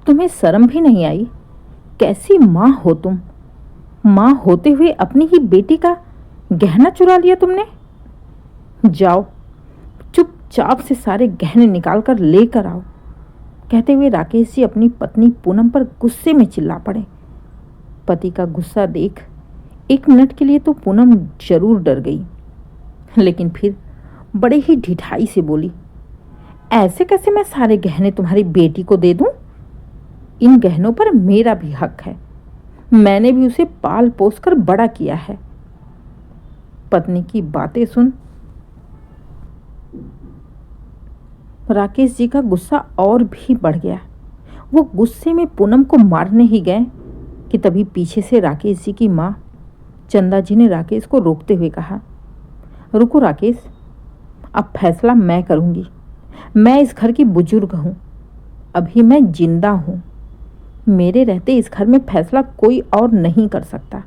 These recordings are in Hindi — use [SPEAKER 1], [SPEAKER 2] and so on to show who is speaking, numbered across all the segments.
[SPEAKER 1] तुम्हें शर्म भी नहीं आई? कैसी माँ हो तुम? माँ होते हुए अपनी ही बेटी का गहना चुरा लिया तुमने। जाओ, चुपचाप से सारे गहने निकाल कर लेकर आओ। कहते हुए राकेश जी अपनी पत्नी पूनम पर गुस्से में चिल्ला पड़े। पति का गुस्सा देख 1 मिनट के लिए तो पूनम जरूर डर गई, लेकिन फिर बड़े ही ढिठाई से बोली, ऐसे कैसे मैं सारे गहने तुम्हारी बेटी को दे दूं? इन गहनों पर मेरा भी हक है। मैंने भी उसे पाल पोस कर बड़ा किया है। पत्नी की बातें सुन राकेश जी का गुस्सा और भी बढ़ गया। वो गुस्से में पूनम को मारने ही गए कि तभी पीछे से राकेश जी की माँ चंदा जी ने राकेश को रोकते हुए कहा, रुको राकेश, अब फैसला मैं करूँगी। मैं इस घर की बुजुर्ग हूँ, अभी मैं जिंदा हूँ। मेरे रहते इस घर में फैसला कोई और नहीं कर सकता।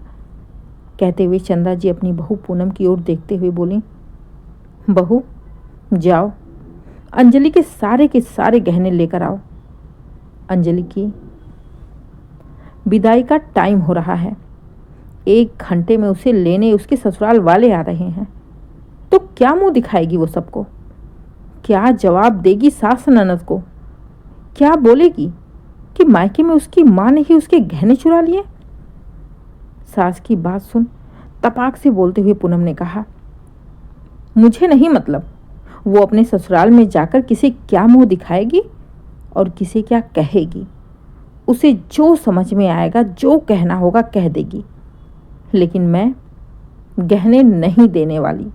[SPEAKER 1] कहते हुए चंदा जी अपनी बहू पूनम की ओर देखते हुए बोली, बहू जाओ, अंजलि के सारे गहने लेकर आओ। अंजलि की विदाई का टाइम हो रहा है। 1 घंटे में उसे लेने उसके ससुराल वाले आ रहे हैं, तो क्या मुंह दिखाएगी वो सबको? क्या जवाब देगी सास ननद को? क्या बोलेगी कि मायके में उसकी माँ ने ही उसके गहने चुरा लिए? सास की बात सुन तपाक से बोलते हुए पूनम ने कहा, मुझे नहीं मतलब वो अपने ससुराल में जाकर किसे क्या मुंह दिखाएगी और किसे क्या कहेगी। उसे जो समझ में आएगा, जो कहना होगा कह देगी, लेकिन मैं गहने नहीं देने वाली।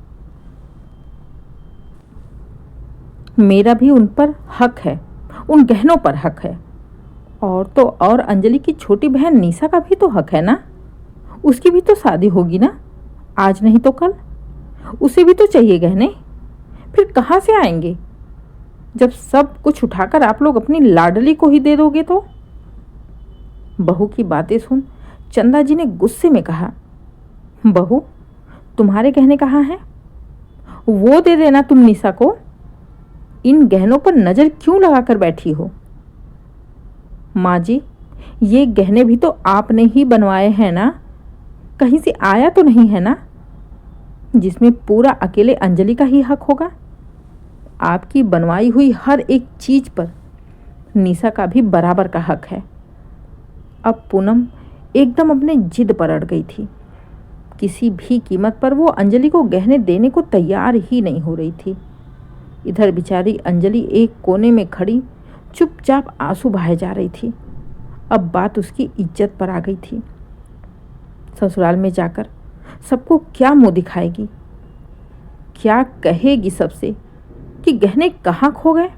[SPEAKER 1] मेरा भी उन पर हक है, उन गहनों पर हक है। और तो और अंजलि की छोटी बहन निशा का भी तो हक है ना। उसकी भी तो शादी होगी ना, आज नहीं तो कल। उसे भी तो चाहिए गहने। फिर कहाँ से आएंगे जब सब कुछ उठाकर आप लोग अपनी लाडली को ही दे दोगे तो? बहू की बातें सुन चंदा जी ने गुस्से में कहा, बहू तुम्हारे गहने कहाँ हैं? वो दे देना तुम निशा को। इन गहनों पर नजर क्यों लगाकर बैठी हो? माँ जी, ये गहने भी तो आपने ही बनवाए हैं ना, कहीं से आया तो नहीं है ना जिसमें पूरा अकेले अंजलि का ही हक होगा। आपकी बनवाई हुई हर एक चीज पर निशा का भी बराबर का हक है। अब पूनम एकदम अपने जिद पर अड़ गई थी। किसी भी कीमत पर वो अंजलि को गहने देने को तैयार ही नहीं हो रही थी। इधर बेचारी अंजलि एक कोने में खड़ी चुपचाप आंसू बहाए जा रही थी। अब बात उसकी इज्जत पर आ गई थी। ससुराल में जाकर सबको क्या मुंह दिखाएगी, क्या कहेगी सबसे कि गहने कहाँ खो गए।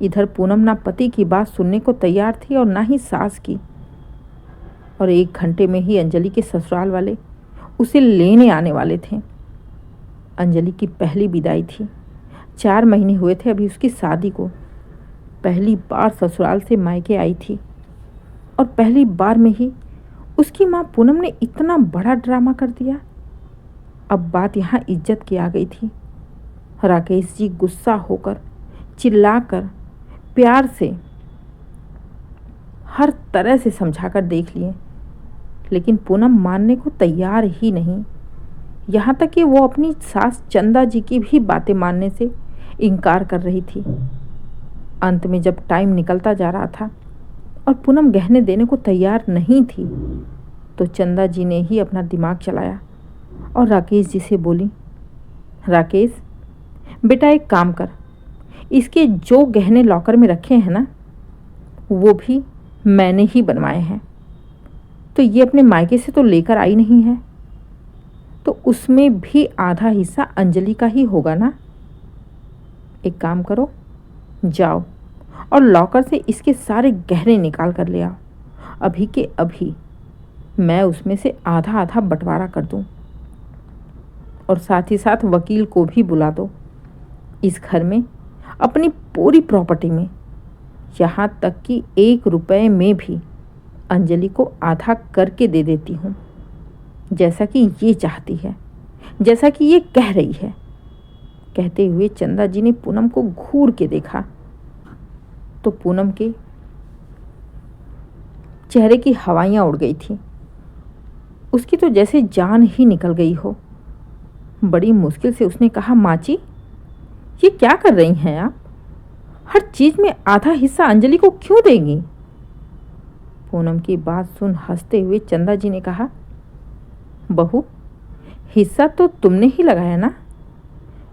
[SPEAKER 1] इधर पूनम ना पति की बात सुनने को तैयार थी और ना ही सास की। और 1 घंटे में ही अंजलि के ससुराल वाले उसे लेने आने वाले थे। अंजलि की पहली विदाई थी। 4 महीने हुए थे अभी उसकी शादी को। पहली बार ससुराल से मायके आई थी और पहली बार में ही उसकी माँ पूनम ने इतना बड़ा ड्रामा कर दिया। अब बात यहाँ इज्जत की आ गई थी। राकेश जी गुस्सा होकर चिल्लाकर प्यार से हर तरह से समझाकर देख लिए, लेकिन पूनम मानने को तैयार ही नहीं। यहाँ तक कि वो अपनी सास चंदा जी की भी बातें मानने से इनकार कर रही थी। अंत में जब टाइम निकलता जा रहा था और पूनम गहने देने को तैयार नहीं थी, तो चंदा जी ने ही अपना दिमाग चलाया और राकेश जी से बोली, राकेश बेटा एक काम कर, इसके जो गहने लॉकर में रखे हैं ना, वो भी मैंने ही बनवाए हैं। तो ये अपने मायके से तो लेकर आई नहीं है, तो उसमें भी आधा हिस्सा अंजलि का ही होगा ना। एक काम करो, जाओ और लॉकर से इसके सारे गहने निकाल कर ले आओ। अभी के अभी मैं उसमें से आधा आधा बंटवारा कर दूं, और साथ ही साथ वकील को भी बुला दो। इस घर में अपनी पूरी प्रॉपर्टी में, यहाँ तक कि 1 रुपए में भी अंजलि को आधा करके दे देती हूँ, जैसा कि ये चाहती है, जैसा कि ये कह रही है। कहते हुए चंदा जी ने पूनम को घूर के देखा तो पूनम के चेहरे की हवाइयाँ उड़ गई थी। उसकी तो जैसे जान ही निकल गई हो। बड़ी मुश्किल से उसने कहा, माँ जी, ये क्या कर रही हैं आप? हर चीज में आधा हिस्सा अंजलि को क्यों देंगी? पूनम की बात सुन हंसते हुए चंदा जी ने कहा, बहू, हिस्सा तो तुमने ही लगाया ना,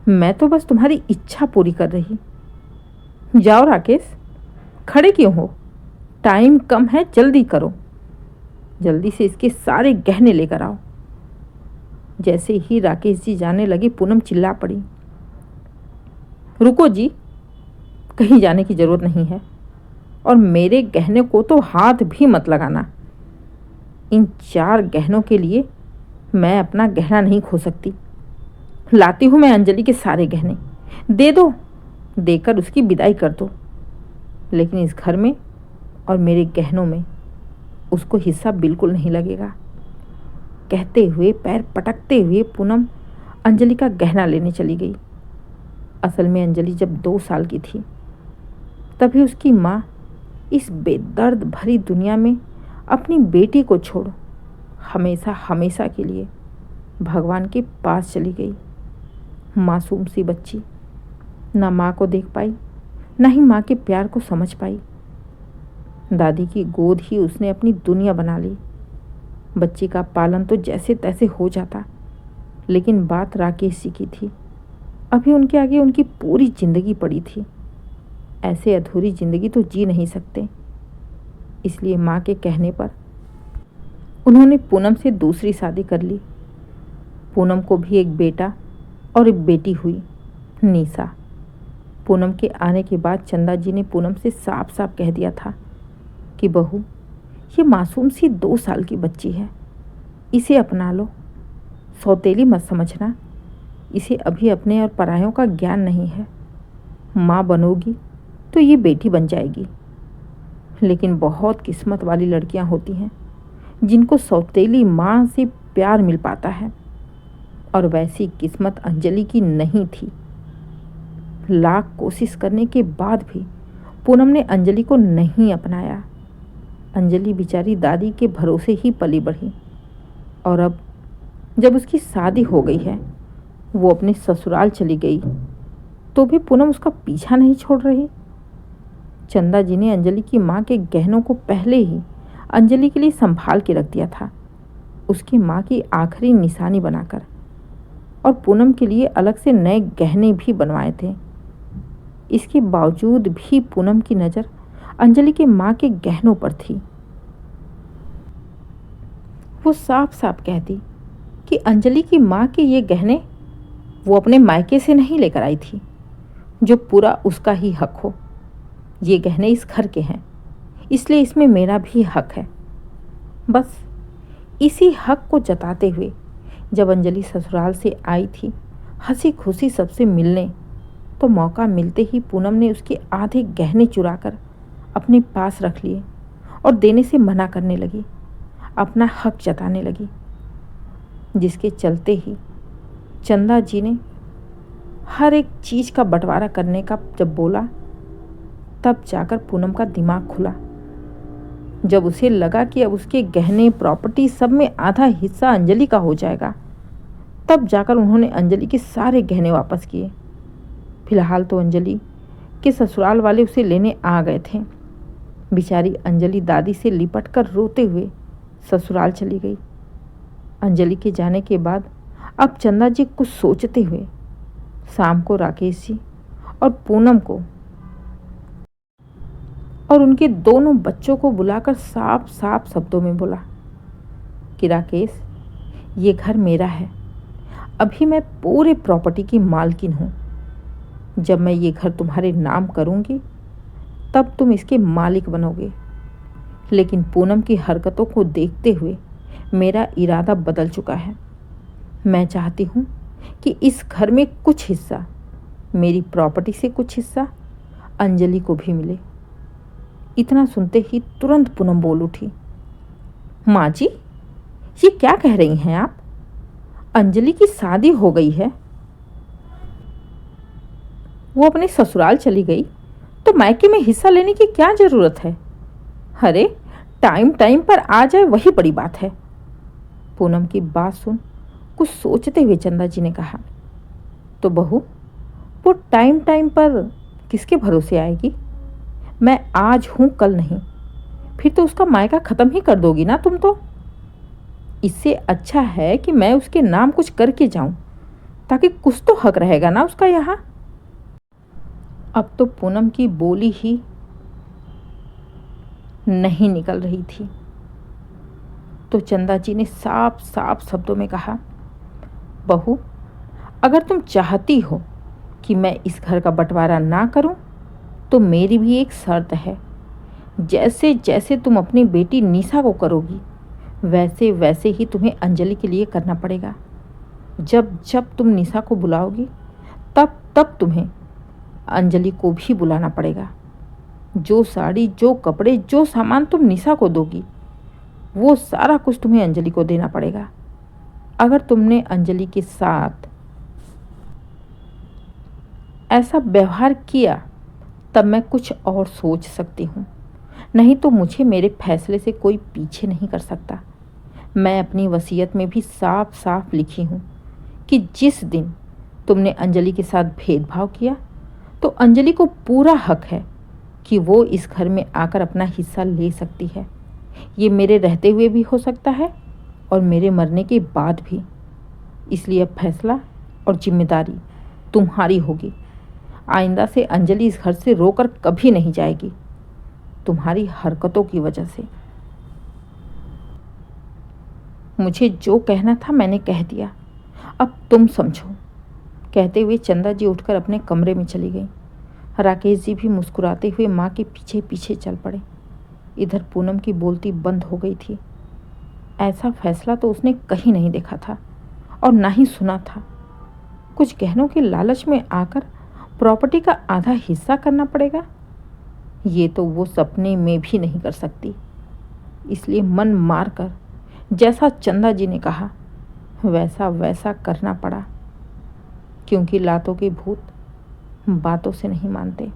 [SPEAKER 1] मैं तो बस तुम्हारी इच्छा पूरी कर रही। जाओ राकेश, खड़े क्यों हो? टाइम कम है, जल्दी करो। जल्दी से इसके सारे गहने लेकर आओ। जैसे ही राकेश जी जाने लगे, पूनम चिल्ला पड़ी, रुको जी, कहीं जाने की जरूरत नहीं है, और मेरे गहने को तो हाथ भी मत लगाना। इन 4 गहनों के लिए मैं अपना गहना नहीं खो सकती। लाती हूँ मैं अंजलि के सारे गहने, दे दो, देकर उसकी विदाई कर दो। लेकिन इस घर में और मेरे गहनों में उसको हिस्सा बिल्कुल नहीं लगेगा। कहते हुए पैर पटकते हुए पूनम अंजलि का गहना लेने चली गई। असल में अंजलि जब 2 साल की थी तभी उसकी माँ इस बेदर्द भरी दुनिया में अपनी बेटी को छोड़ हमेशा हमेशा के लिए भगवान के पास चली गई। मासूम सी बच्ची ना माँ को देख पाई, ना ही माँ के प्यार को समझ पाई। दादी की गोद ही उसने अपनी दुनिया बना ली। बच्ची का पालन तो जैसे तैसे हो जाता, लेकिन बात राकेश जी की थी। अभी उनके आगे उनकी पूरी जिंदगी पड़ी थी। ऐसे अधूरी जिंदगी तो जी नहीं सकते। इसलिए माँ के कहने पर उन्होंने पूनम से दूसरी शादी कर ली। पूनम को भी एक बेटा और एक बेटी हुई, निशा। पूनम के आने के बाद चंदा जी ने पूनम से साफ साफ कह दिया था कि बहू, ये मासूम सी 2 साल की बच्ची है, इसे अपना लो, सौतेली मत समझना। इसे अभी अपने और परायों का ज्ञान नहीं है। माँ बनोगी तो ये बेटी बन जाएगी। लेकिन बहुत किस्मत वाली लड़कियां होती हैं जिनको सौतेली माँ से प्यार मिल पाता है, और वैसी किस्मत अंजलि की नहीं थी। लाख कोशिश करने के बाद भी पूनम ने अंजलि को नहीं अपनाया। अंजलि बेचारी दादी के भरोसे ही पली बढ़ी, और अब जब उसकी शादी हो गई है, वो अपने ससुराल चली गई, तो भी पूनम उसका पीछा नहीं छोड़ रही। चंदा जी ने अंजलि की माँ के गहनों को पहले ही अंजलि के लिए संभाल के रख दिया था, उसकी माँ की आखिरी निशानी बनाकर, और पूनम के लिए अलग से नए गहने भी बनवाए थे। इसके बावजूद भी पूनम की नज़र अंजलि के माँ के गहनों पर थी। वो साफ साफ कहती कि अंजलि की माँ के ये गहने वो अपने मायके से नहीं लेकर आई थी, जो पूरा उसका ही हक हो। ये गहने इस घर के हैं, इसलिए इसमें मेरा भी हक है। बस इसी हक को जताते हुए जब अंजलि ससुराल से आई थी हंसी खुशी सबसे मिलने, तो मौका मिलते ही पूनम ने उसके आधे गहने चुराकर अपने पास रख लिए और देने से मना करने लगी, अपना हक जताने लगी। जिसके चलते ही चंदा जी ने हर एक चीज़ का बंटवारा करने का जब बोला, तब जाकर पूनम का दिमाग खुला। जब उसे लगा कि अब उसके गहने, प्रॉपर्टी सब में आधा हिस्सा अंजलि का हो जाएगा, तब जाकर उन्होंने अंजलि के सारे गहने वापस किए। फिलहाल तो अंजलि के ससुराल वाले उसे लेने आ गए थे। बेचारी अंजलि दादी से लिपट कर रोते हुए ससुराल चली गई। अंजलि के जाने के बाद अब चंदा जी कुछ सोचते हुए शाम को राकेश जी और पूनम को और उनके दोनों बच्चों को बुलाकर साफ साफ शब्दों में बोला कि राकेश, ये घर मेरा है। अभी मैं पूरे प्रॉपर्टी की मालकिन हूँ। जब मैं ये घर तुम्हारे नाम करूँगी तब तुम इसके मालिक बनोगे। लेकिन पूनम की हरकतों को देखते हुए मेरा इरादा बदल चुका है। मैं चाहती हूँ कि इस घर में कुछ हिस्सा, मेरी प्रॉपर्टी से कुछ हिस्सा अंजलि को भी मिले। इतना सुनते ही तुरंत पूनम बोल उठी, माँ जी, ये क्या कह रही हैं आप? अंजलि की शादी हो गई है, वो अपने ससुराल चली गई, तो मायके में हिस्सा लेने की क्या जरूरत है? अरे टाइम टाइम पर आ जाए वही बड़ी बात है। पूनम की बात सुन कुछ सोचते हुए चंदा जी ने कहा, तो बहू वो टाइम टाइम पर किसके भरोसे आएगी? मैं आज हूं कल नहीं, फिर तो उसका मायका खत्म ही कर दोगी ना तुम तो। इससे अच्छा है कि मैं उसके नाम कुछ करके जाऊं, ताकि कुछ तो हक रहेगा ना उसका यहाँ। अब तो पूनम की बोली ही नहीं निकल रही थी, तो चंदा जी ने साफ साफ शब्दों में कहा, बहू अगर तुम चाहती हो कि मैं इस घर का बंटवारा ना करूं, तो मेरी भी एक शर्त है। जैसे जैसे तुम अपनी बेटी निशा को करोगी, वैसे वैसे ही तुम्हें अंजलि के लिए करना पड़ेगा। जब जब तुम निशा को बुलाओगी, तब तब तुम्हें अंजलि को भी बुलाना पड़ेगा। जो साड़ी, जो कपड़े, जो सामान तुम निशा को दोगी, वो सारा कुछ तुम्हें अंजलि को देना पड़ेगा। अगर तुमने अंजलि के साथ ऐसा व्यवहार किया, तब मैं कुछ और सोच सकती हूँ, नहीं तो मुझे मेरे फैसले से कोई पीछे नहीं कर सकता। मैं अपनी वसीयत में भी साफ साफ लिखी हूँ कि जिस दिन तुमने अंजलि के साथ भेदभाव किया, तो अंजलि को पूरा हक है कि वो इस घर में आकर अपना हिस्सा ले सकती है। ये मेरे रहते हुए भी हो सकता है और मेरे मरने के बाद भी। इसलिए अब फैसला और जिम्मेदारी तुम्हारी होगी। आइंदा से अंजलि इस घर से रोकर कभी नहीं जाएगी, तुम्हारी हरकतों की वजह से। मुझे जो कहना था मैंने कह दिया, अब तुम समझो। कहते हुए चंदा जी उठकर अपने कमरे में चली गई। राकेश जी भी मुस्कुराते हुए माँ के पीछे पीछे चल पड़े। इधर पूनम की बोलती बंद हो गई थी। ऐसा फैसला तो उसने कहीं नहीं देखा था और ना ही सुना था। कुछ गहनों के लालच में आकर प्रॉपर्टी का आधा हिस्सा करना पड़ेगा, ये तो वो सपने में भी नहीं कर सकती। इसलिए मन मार कर जैसा चंदा जी ने कहा वैसा वैसा करना पड़ा, क्योंकि लातों के भूत बातों से नहीं मानते।